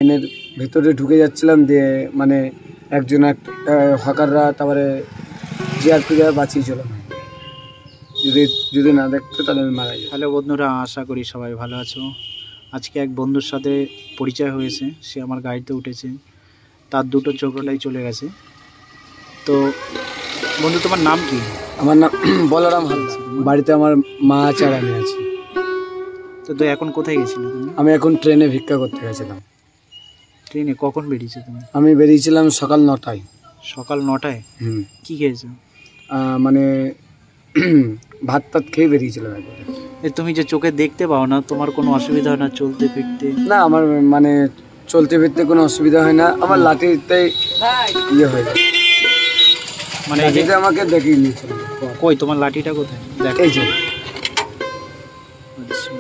ট্রেনের ভেতরে ঢুকে যাচ্ছিলাম, দিয়ে মানে একজন হকাররা তারপরে জিআরপিরা বাঁচিয়েছিল। যদি না দেখতো তাহলে আমি মারা যাই। হ্যালো বন্ধুরা, আশা করি সবাই ভালো আছো। আজকে এক বন্ধুর সাথে পরিচয় হয়েছে, সে আমার গাড়িতে উঠেছে, তার দুটো চোখটাই চলে গেছে। তো বন্ধু, তোমার নাম কি? আমার নাম বলরাম হালদার। বাড়িতে আমার মা আছে আর আমি আছি। তো এখন কোথায় গেছিলে তুমি? আমি এখন ট্রেনে ভিক্ষা করতে গেছিলাম। ট্রেনে কখন বেরিয়েছো তুমি? আমি বেরিয়েছিলাম সকাল 9টায়। সকাল 9টায়? কি খেয়েছো? মানে ভাত টাত খেয়ে বেরিয়েছিলাম একবারে। তুমি যে চোখে দেখতে পাও না, তোমার কোনো অসুবিধা হয় না চলতে ফিরতে? না, আমার মানে চলতে ফিরতে কোনো অসুবিধা হয় না। আমার লাঠিতে ইয়ে হয়, মানে লাঠিতে আমাকে দেখিয়ে নিয়েছিল। কই তোমার লাঠিটা কোথায়? এই যে আচ্ছা,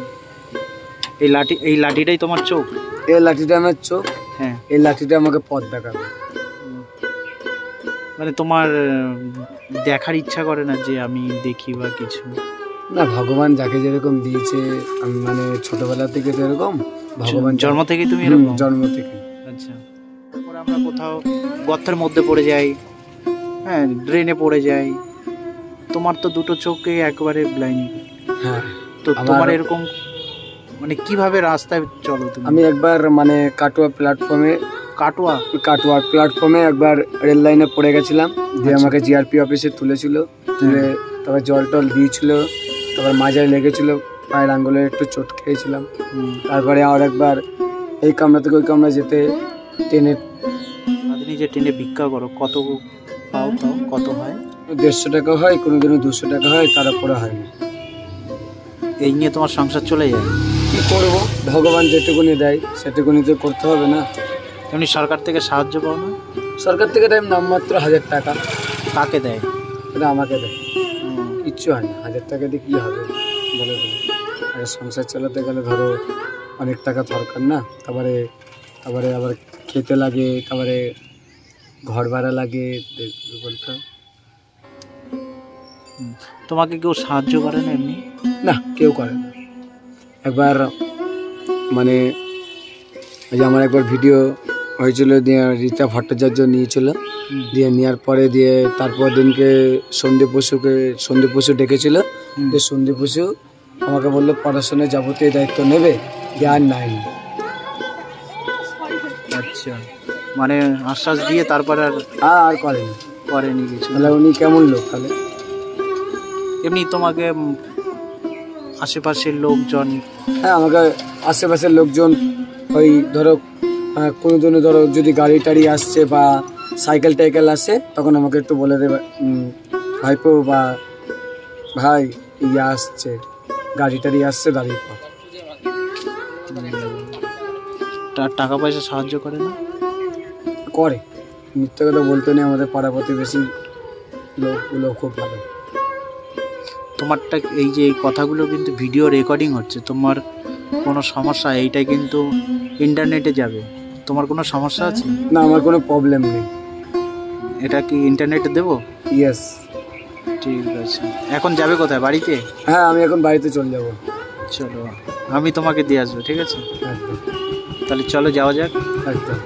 এই লাঠিটাই তোমার চোখ? এই লাঠিটা আমার চোখ। হ্যাঁ, এই লাঠিটা আমাকে পথ দেখাবে। মানে তোমার দেখার ইচ্ছা করে না যে আমি দেখি বা কিছু? না, ভগবান যাকে যেরকম দিয়েছে, আমি মানে ছোটবেলা থেকে তো এরকম। ভগবান জন্ম থেকে তুমি এরকম? জন্ম থেকে। আচ্ছা, তারপরে আমরা কোথাও গর্তের মধ্যে পড়ে যাই, হ্যাঁ, ড্রেনে পড়ে যাই। তোমার তো দুটো চোখে একবারে ব্লাইন্ড। হ্যাঁ, তো তোমার এরকম মানে কিভাবে রাস্তায় চলো তুমি? আমি একবার মানে কাটোয়া প্ল্যাটফর্মে একবার রেল লাইনে পড়ে গেছিলাম। দিয়ে আমাকে জিআরপি অফিসে তুলেছিল, তুলে তারপর জল টল দিয়েছিল, তারপর মাজায় লেগেছিল, পায়ের আঙ্গুলে একটু চোট খেয়েছিলাম। তারপরে আর একবার এই কামরা থেকে ওই কামরা যেতে ট্রেনে ভিক্ষা করো, কত পাও? তাও কত হয়? 150 টাকা হয়, কোনোদিনও 200 টাকা হয়, তার উপরে হয় না। এই নিয়ে তোমার সংসার চলে যায়? কি করবো, ভগবান যেটুকুনি দেয় সেটুকুনি তো করতে হবে না। এমনি সরকার থেকে সাহায্য পাও না? সরকার থেকে দেয় নামমাত্র 1000 টাকা। কাকে দেয়? এটা আমাকে দেয়, কিচ্ছু হয় না। 1000 টাকা দিয়ে কী হবে বলে? সংসার চালাতে গেলে ধরো অনেক টাকা দরকার না। তারপরে আবার খেতে লাগে, তারপরে ঘর ভাড়া লাগে বলতে। তোমাকে কেউ সাহায্য করে না এমনি? না, কেউ করে না। একবার মানে ওই যে আমার একবার ভিডিও হয়েছিল, দিয়ে রীতা ভট্টাচার্য নিয়েছিল, দিয়ে নেওয়ার পরে দিয়ে তারপর দিনকে সন্দীপ বসু ডেকেছিল। যে সন্দীপ বসু আমাকে বললো পড়াশোনার যাবতীয় দায়িত্ব নেবে, জ্ঞান নাই। আচ্ছা, মানে আশ্বাস দিয়ে তারপর আর করেনি কিছু? তাহলে উনি কেমন লোক? তাহলে এমনি তোমাকে আশেপাশের লোকজন? হ্যাঁ, আমাকে আশেপাশের লোকজন ওই ধরো কোনো দিনও ধরো যদি গাড়ি টাড়ি আসছে বা সাইকেল টাইকেল আসে, তখন আমাকে একটু বলে দেবে, ভাইপো বা ভাই ইয়ে আসছে, গাড়ি টাড়ি আসছে, দাঁড়িয়ে পর। টাকা পয়সা সাহায্য করে না? করে, মিথ্যে কথা বলতে নেই, আমাদের পাড়া প্রতিবেশী লোকগুলো খুব ভালো। তোমারটা এই যে এই কথাগুলো কিন্তু ভিডিও রেকর্ডিং হচ্ছে, তোমার কোনো সমস্যা? এইটাই কিন্তু ইন্টারনেটে যাবে, তোমার কোনো সমস্যা আছে? না, আমার কোনো প্রবলেম নেই। এটা কি ইন্টারনেটে দেবো? ইয়েস। ঠিক আছে, এখন যাবে কোথায়? বাড়িতে? হ্যাঁ, আমি এখন বাড়িতে চলে যাবো। চলো, আমি তোমাকে দিয়ে আসবো, ঠিক আছে? একদম। তাহলে চলো যাওয়া যাক। একদম।